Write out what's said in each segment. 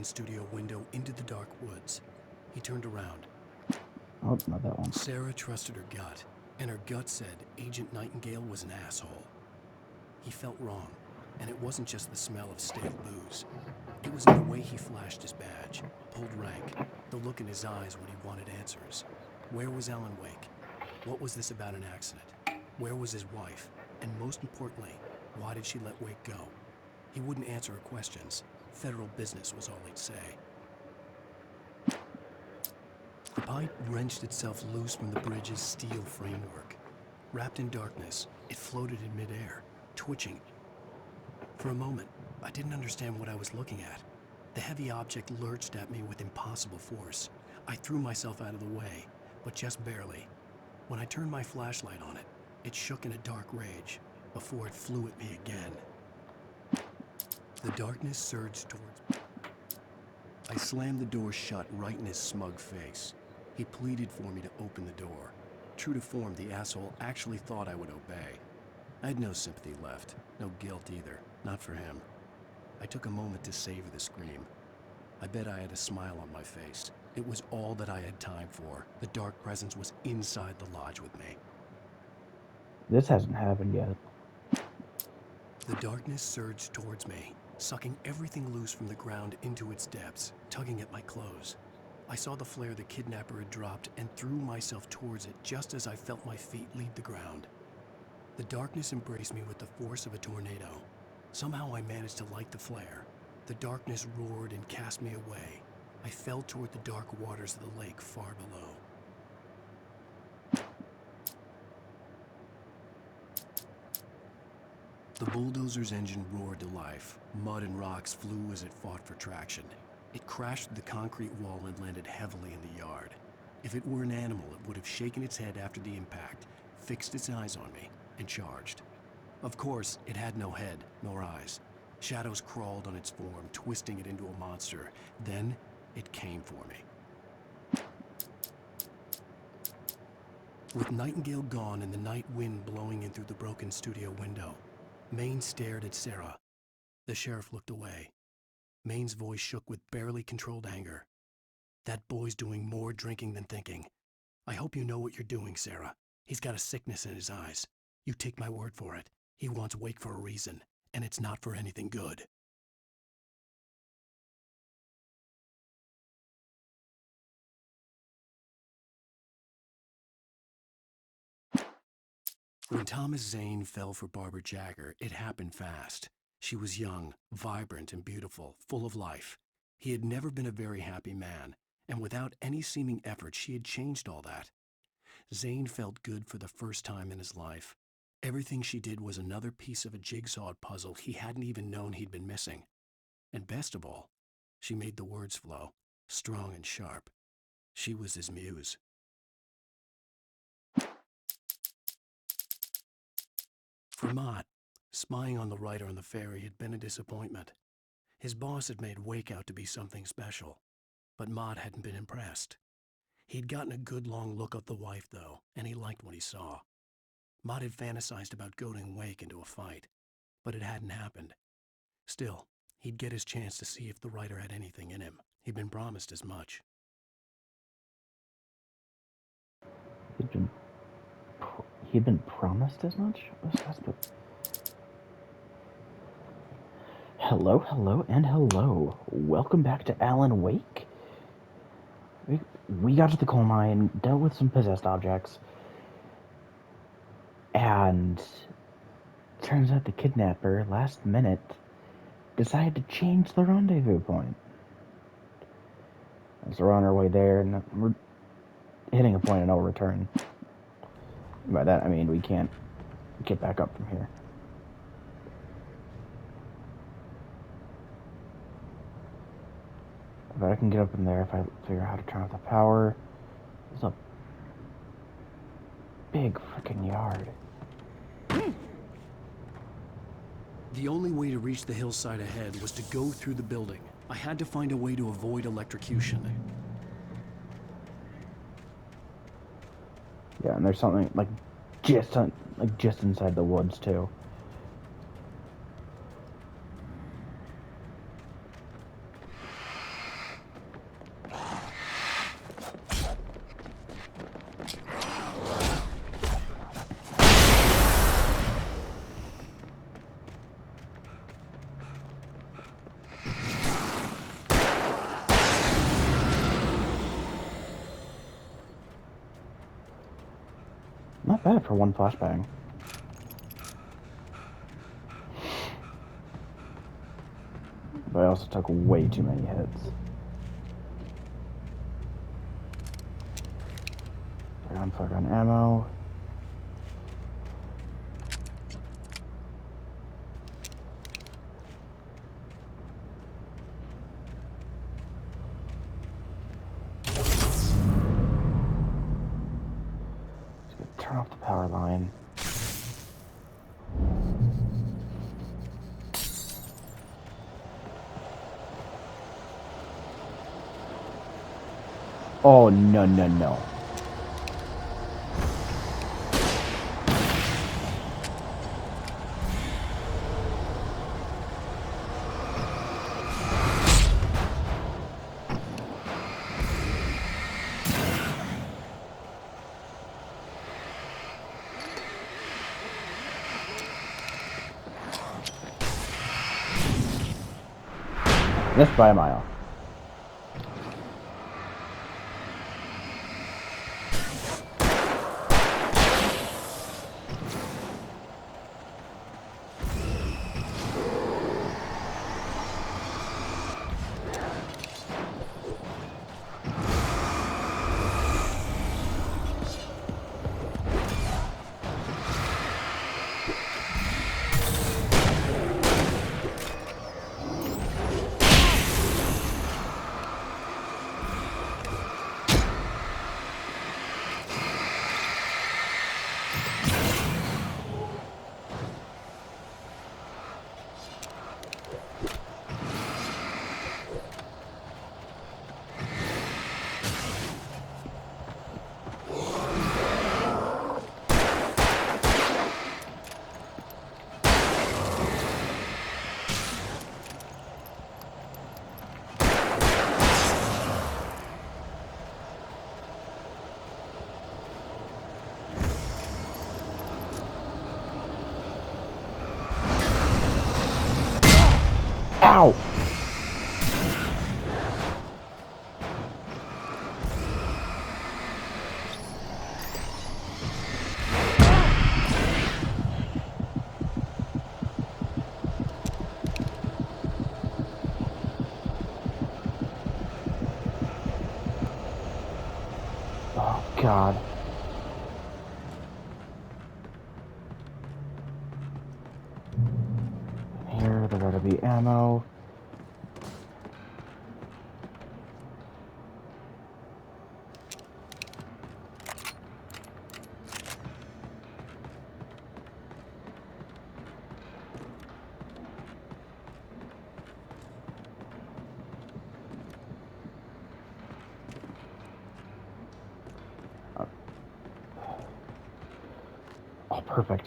studio window into the dark woods. He turned around. Oh, not that one. Sarah trusted her gut, and her gut said Agent Nightingale was an asshole. He felt wrong, and it wasn't just the smell of stale booze. It was in the way he flashed his badge, pulled rank, the look in his eyes when he wanted answers. Where was Alan Wake? What was this about an accident? Where was his wife? And most importantly, why did she let Wake go? He wouldn't answer her questions. Federal business was all he'd say. The pipe wrenched itself loose from the bridge's steel framework. Wrapped in darkness, it floated in midair, twitching. For a moment, I didn't understand what I was looking at. The heavy object lurched at me with impossible force. I threw myself out of the way, but just barely. When I turned my flashlight on it, it shook in a dark rage before it flew at me again. The darkness surged towards me. I slammed the door shut right in his smug face. He pleaded for me to open the door. True to form, the asshole actually thought I would obey. I had no sympathy left, no guilt either, not for him. I took a moment to savor the scream. I bet I had a smile on my face. It was all that I had time for. The dark presence was inside the lodge with me. This hasn't happened yet. The darkness surged towards me, sucking everything loose from the ground into its depths, tugging at my clothes. I saw the flare the kidnapper had dropped and threw myself towards it just as I felt my feet leave the ground. The darkness embraced me with the force of a tornado. Somehow I managed to light the flare. The darkness roared and cast me away. I fell toward the dark waters of the lake far below. The bulldozer's engine roared to life. Mud and rocks flew as it fought for traction. It crashed through the concrete wall and landed heavily in the yard. If it were an animal, it would have shaken its head after the impact, fixed its eyes on me, and charged. Of course, it had no head, nor eyes. Shadows crawled on its form, twisting it into a monster. Then, it came for me. With Nightingale gone and the night wind blowing in through the broken studio window, Maine stared at Sarah. The sheriff looked away. Maine's voice shook with barely controlled anger. That boy's doing more drinking than thinking. I hope you know what you're doing, Sarah. He's got a sickness in his eyes. You take my word for it. He wants Wake for a reason, and it's not for anything good. When Thomas Zane fell for Barbara Jagger, it happened fast. She was young, vibrant, and beautiful, full of life. He had never been a very happy man, and without any seeming effort, she had changed all that. Zane felt good for the first time in his life. Everything she did was another piece of a jigsaw puzzle he hadn't even known he'd been missing. And best of all, she made the words flow, strong and sharp. She was his muse. For Mott, spying on the writer on the ferry had been a disappointment. His boss had made Wake out to be something special, but Mott hadn't been impressed. He'd gotten a good long look at the wife, though, and he liked what he saw. Mott had fantasized about goading Wake into a fight, but it hadn't happened. Still, he'd get his chance to see if the writer had anything in him. He'd been promised as much. He'd been promised as much? Hello, hello, and hello. Welcome back to Alan Wake. We got to the coal mine, dealt with some possessed objects, and turns out the kidnapper, last minute, decided to change the rendezvous point. So we're on our way there, and we're hitting a point of no return. By that, I mean we can't get back up from here. But I can get up in there if I figure out how to turn off the power. It's a big freaking yard. The only way to reach the hillside ahead was to go through the building. I had to find a way to avoid electrocution. Yeah, and there's something like just inside the woods too. not bad for one flashbang. But I also took way too many hits. Fuck on ammo. Turn off the power line. Oh, no, no, no. Missed by a mile. Ow! Oh, God. Here, there gotta be ammo. Oh, perfect.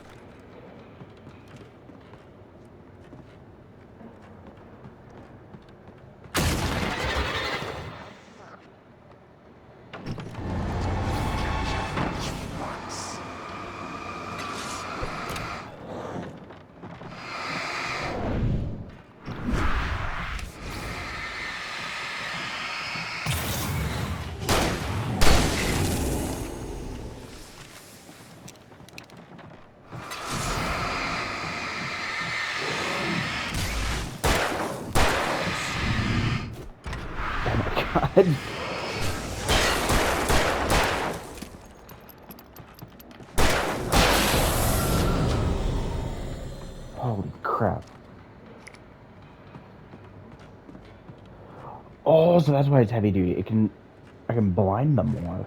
God. Holy crap. Oh, so that's why it's heavy duty. I can blind them more.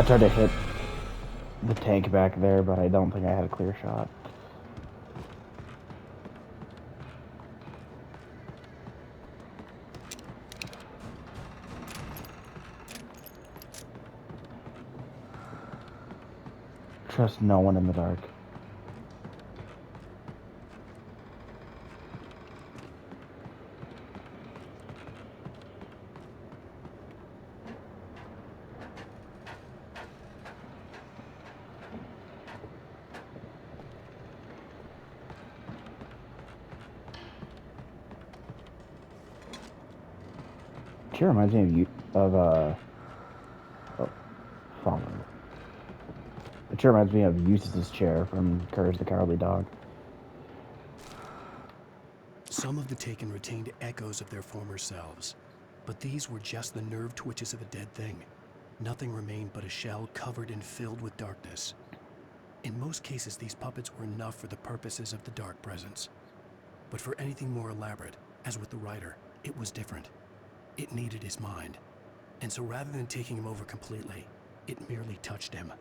I tried to hit the tank back there, but I don't think I had a clear shot. trust no one in the dark. She reminds me of you oh, follow. It sure reminds me of Eustace's chair from Courage the Cowardly Dog. Some of the Taken retained echoes of their former selves, but these were just the nerve twitches of a dead thing. Nothing remained but a shell covered and filled with darkness. In most cases, these puppets were enough for the purposes of the dark presence. But for anything more elaborate, as with the writer, it was different. It needed his mind. And so rather than taking him over completely, it merely touched him.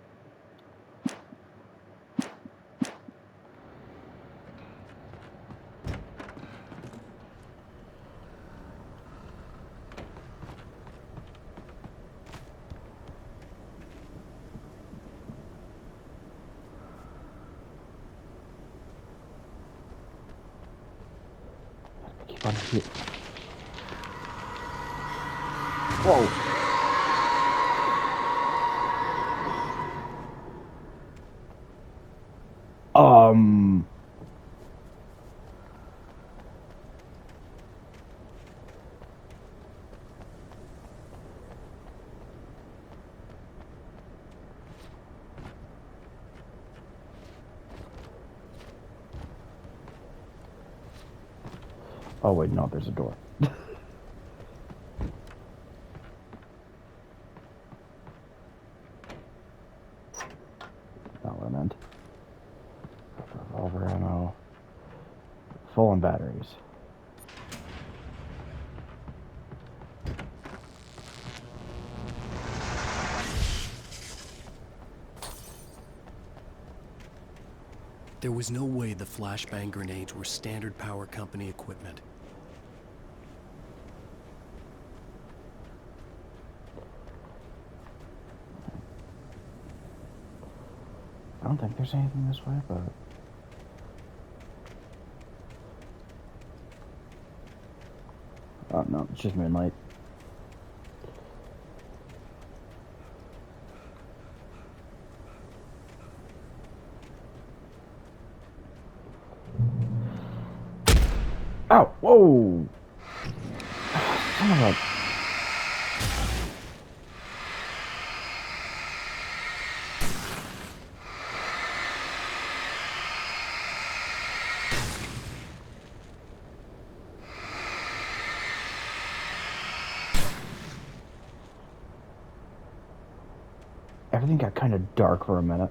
Keep on here. Whoa. Oh wait, no, there's a door. Not what I meant. Revolver ammo. Full on batteries. There was no way the flashbang grenades were Standard Power Company equipment. I don't think there's anything this way, but... Oh, no, it's just moonlight. Ow! Whoa! Son of a... Everything got kind of dark for a minute.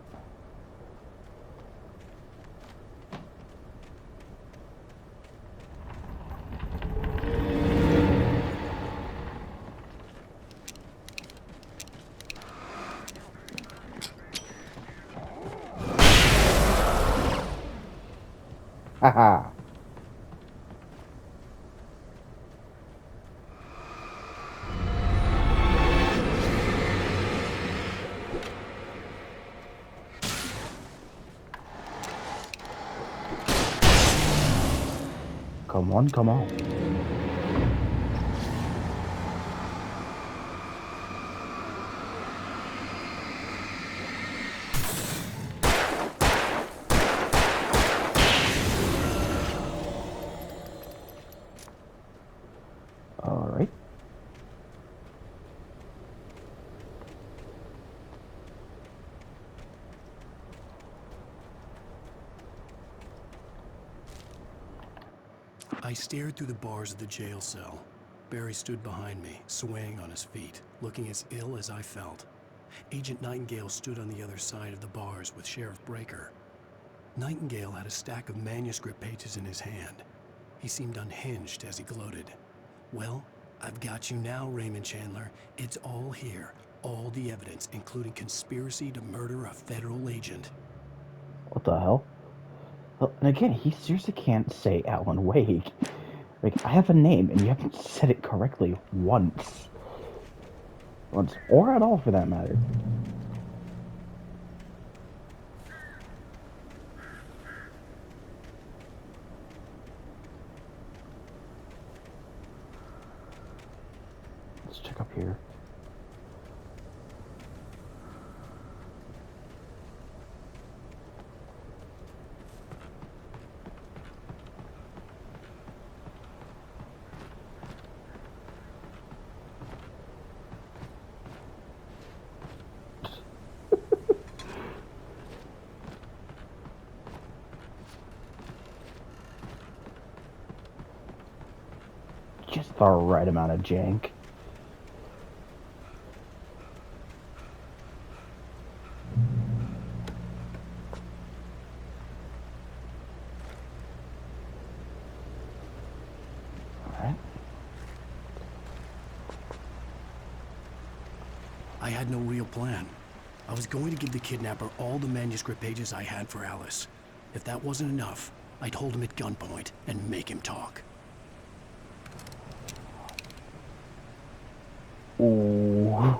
Haha. Come on, come on. All right. I stared through the bars of the jail cell. Barry stood behind me, swaying on his feet, looking as ill as I felt. Agent Nightingale stood on the other side of the bars with Sheriff Breaker. Nightingale had a stack of manuscript pages in his hand. He seemed unhinged as he gloated. Well, I've got you now, Raymond Chandler. It's all here. All the evidence, including conspiracy to murder a federal agent. What the hell? Well, and again, he seriously can't say Alan Wake. Like, I have a name, and you haven't said it correctly once. Once, or at all, for that matter. here. Just the right amount of jank. Alright. I had no real plan. I was going to give the kidnapper all the manuscript pages I had for Alice. If that wasn't enough, I'd hold him at gunpoint and make him talk. Ooh.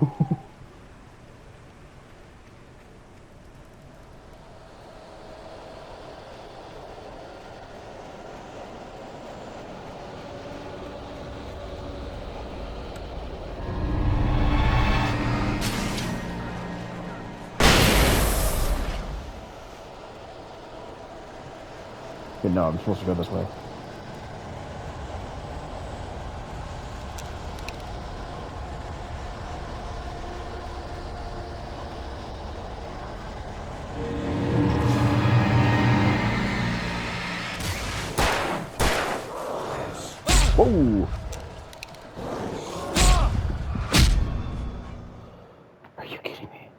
No, I'm supposed to go this way. Whoa! Are you kidding me?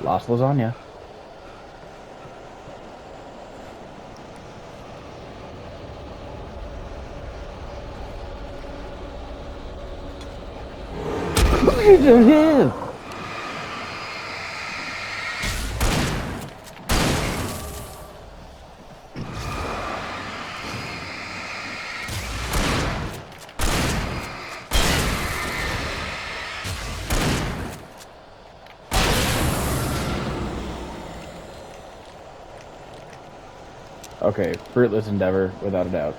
Lost lasagna. Look at him! Okay, fruitless endeavor, without a doubt.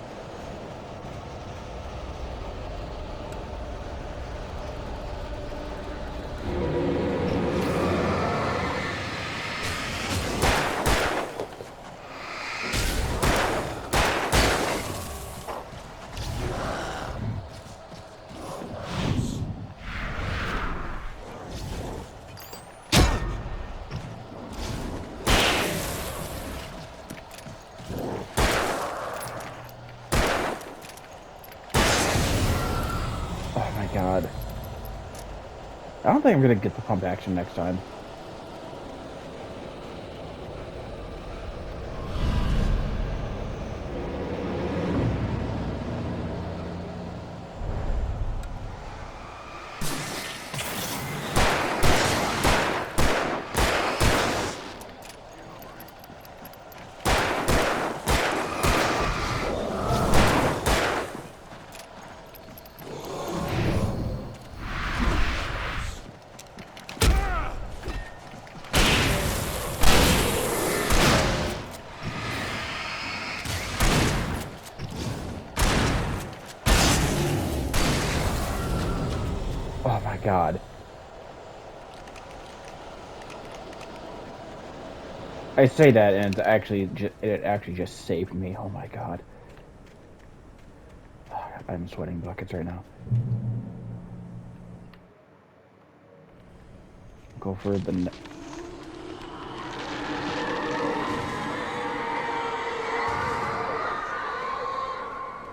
Oh my god. I don't think I'm gonna get the pump action next time. Oh my god. I say that and it actually just saved me. Oh my god. I'm sweating buckets right now. Go for the...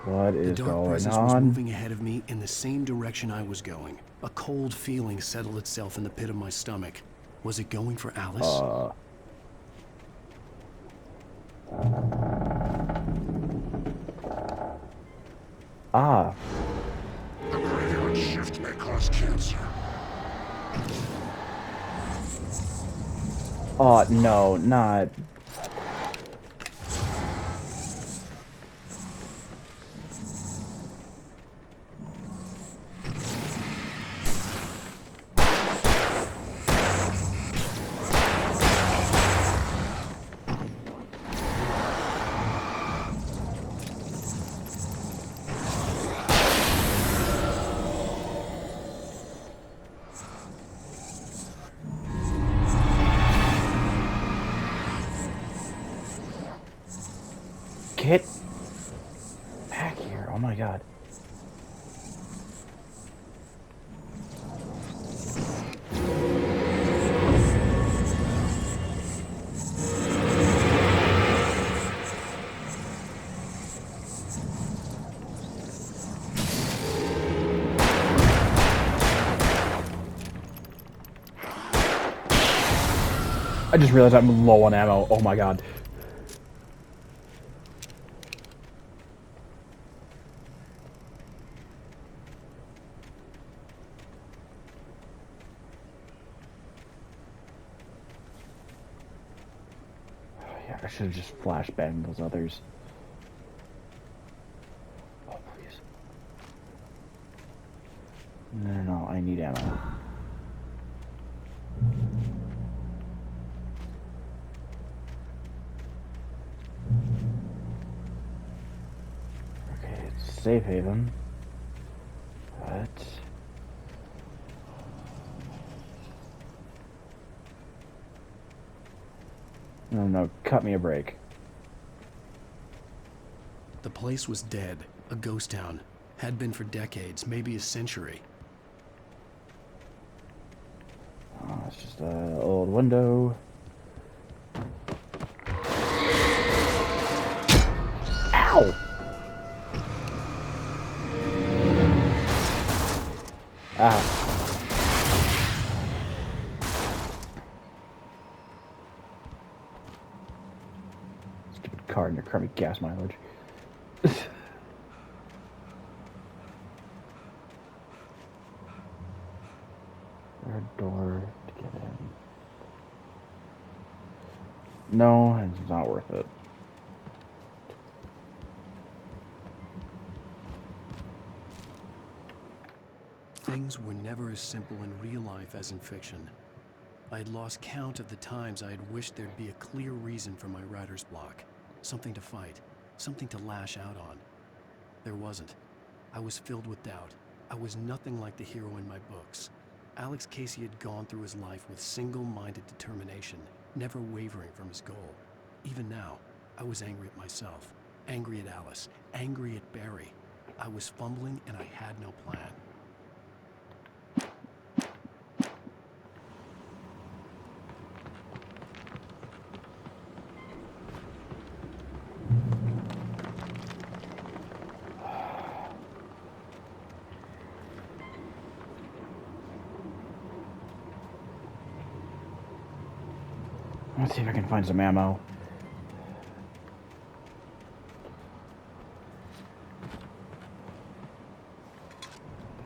What is The dark going presence was on? moving ahead of me in the same direction I was going. A cold feeling settled itself in the pit of my stomach. Was it going for Alice? Ah. The graveyard shift may cause cancer. Oh, no, not... Get back here. Oh my god. I just realized I'm low on ammo. Oh my god. Yeah, I should have just flashbanged those others. Oh, please. No, I need ammo. Okay, it's safe haven. But... No, cut me a break. The place was dead, a ghost town. Had been for decades, maybe a century. Oh, it's just an old window. Ow! Ah. Stupid car and your crummy gas mileage. There's a door to get in. No, it's not worth it. Things were never as simple in real life as in fiction. I had lost count of the times I had wished there'd be a clear reason for my writer's block. Something to fight, something to lash out on. There wasn't. I was filled with doubt. I was nothing like the hero in my books. Alex Casey had gone through his life with single-minded determination, never wavering from his goal. Even now, I was angry at myself, angry at Alice, angry at Barry. I was fumbling and I had no plan. Let's see if I can find some ammo.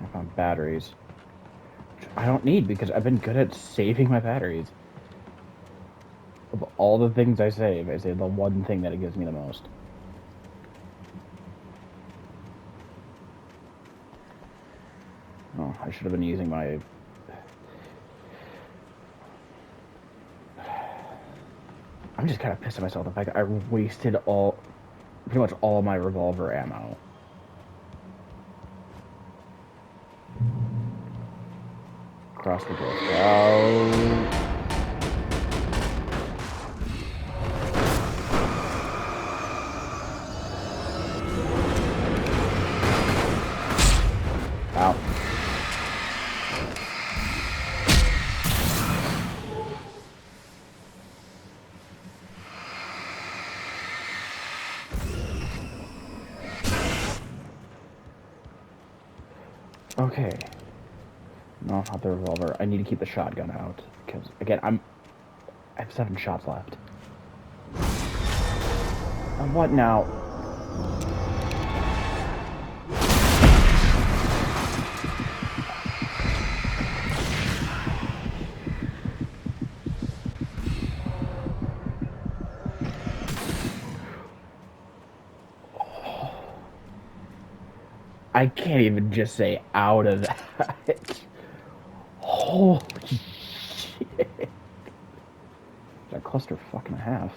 I found batteries. Which I don't need because I've been good at saving my batteries. Of all the things I save the one thing that it gives me the most. Oh, I should have been using my... I'm just kind of pissed at myself the fact that I wasted pretty much all my revolver ammo. Across the door. Oh. Ow. Okay. No, not the revolver. I need to keep the shotgun out. Because, again, I have 7 shots left. And what now? I can't even just say out of that. Holy shit. That cluster fucking a half.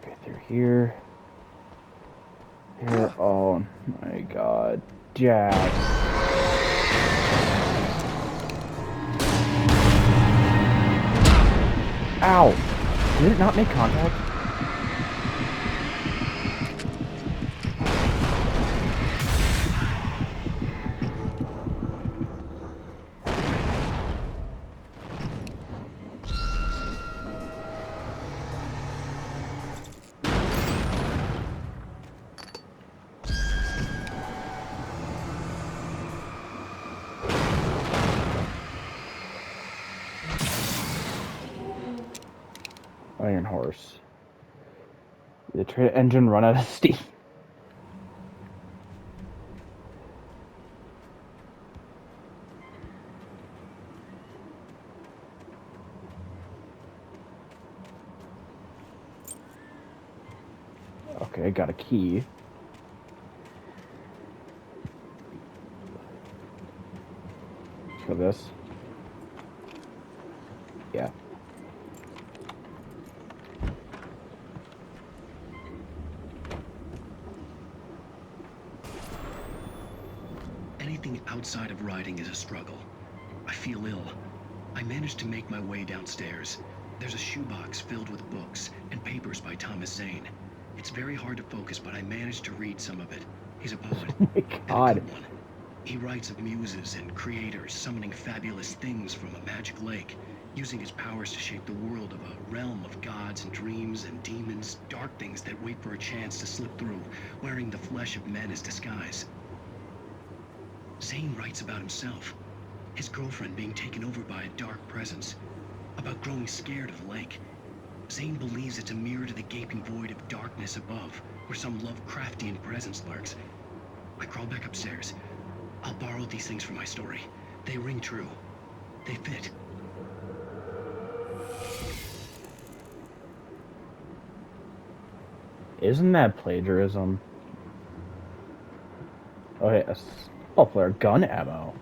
Okay, through here. Here. Oh my god. Jack. Ow! Did it not make contact? Iron Horse. The engine run out of steam. Okay, got a key. For this. Yeah. Anything outside of riding is a struggle. I feel ill. I managed to make my way downstairs. There's a shoebox filled with books and papers by Thomas Zane. It's very hard to focus, but I managed to read some of it. He's a poet. Oh my And a god. good one. He writes of muses and creators summoning fabulous things from a magic lake, using his powers to shape the world of a realm of gods and dreams and demons, dark things that wait for a chance to slip through, wearing the flesh of men as disguise. Zane writes about himself, his girlfriend being taken over by a dark presence, about growing scared of the lake. Zane believes it's a mirror to the gaping void of darkness above, where some Lovecraftian presence lurks. I crawl back upstairs. I'll borrow these things for my story. They ring true. They fit. Isn't that plagiarism? Oh, yeah. Oh, flare gun ammo.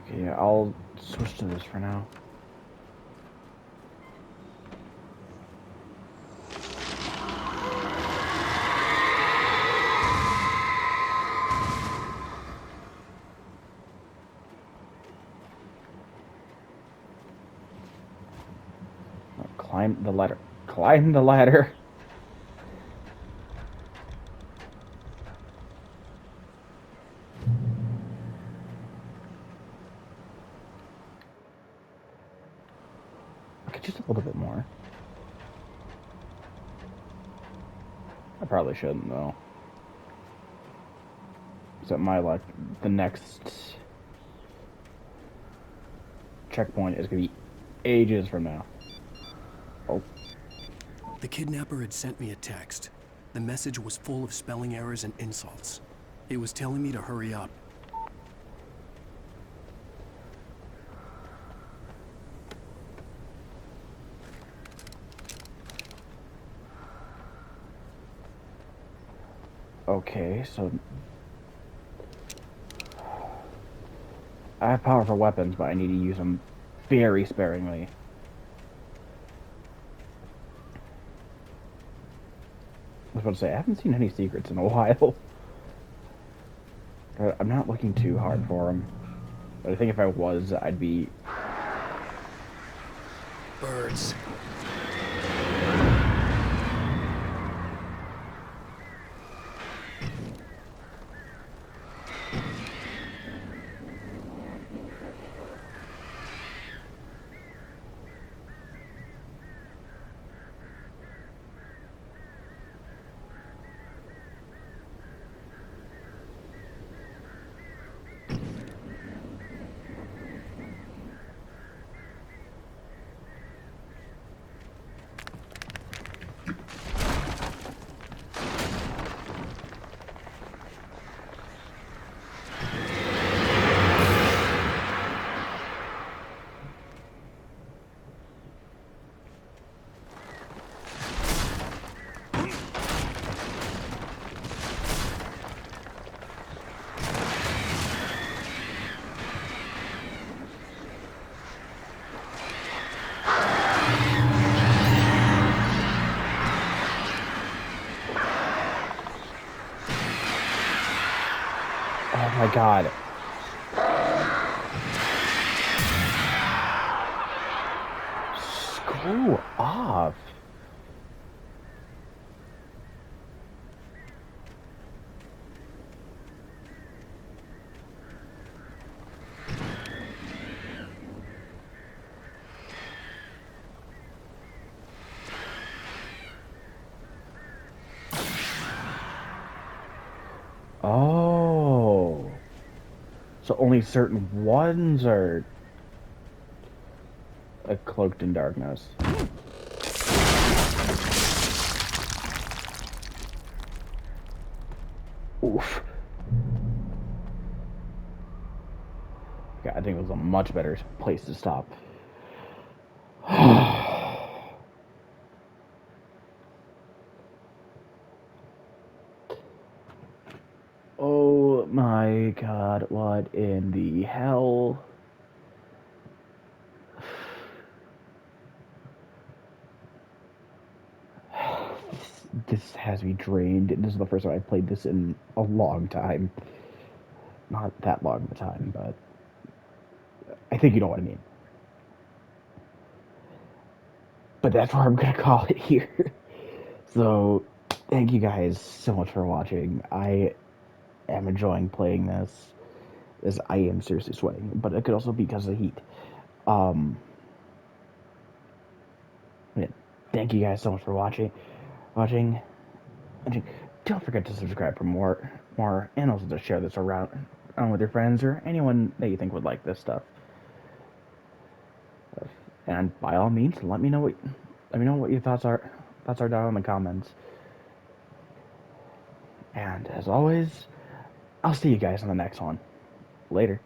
Okay, yeah, I'll switch to this for now. Climb the ladder. Climb the ladder. Okay, just a little bit more. I probably shouldn't, though. Except my luck, the next checkpoint is going to be ages from now. Oh. The kidnapper had sent me a text. The message was full of spelling errors and insults. It was telling me to hurry up. Okay, so I have powerful weapons, but I need to use them very sparingly. I was about to say, I haven't seen any secrets in a while. I'm not looking too hard for them. But I think if I was, I'd be... Birds. Oh my god. Screw off. Oh. So only certain ones are cloaked in darkness. Oof. Okay, I think it was a much better place to stop. Oh my god, what in the hell? This has me drained. This is the first time I've played this in a long time. Not that long of a time, but I think you know what I mean. But that's where I'm gonna call it here. So, thank you guys so much for watching. I am enjoying playing this, as I am seriously sweating, but it could also be because of the heat. Um, yeah, thank you guys so much for watching. Don't forget to subscribe for more, and also to share this around with your friends or anyone that you think would like this stuff. And by all means, let me know what your thoughts are down in the comments. And as always, I'll see you guys on the next one. Later.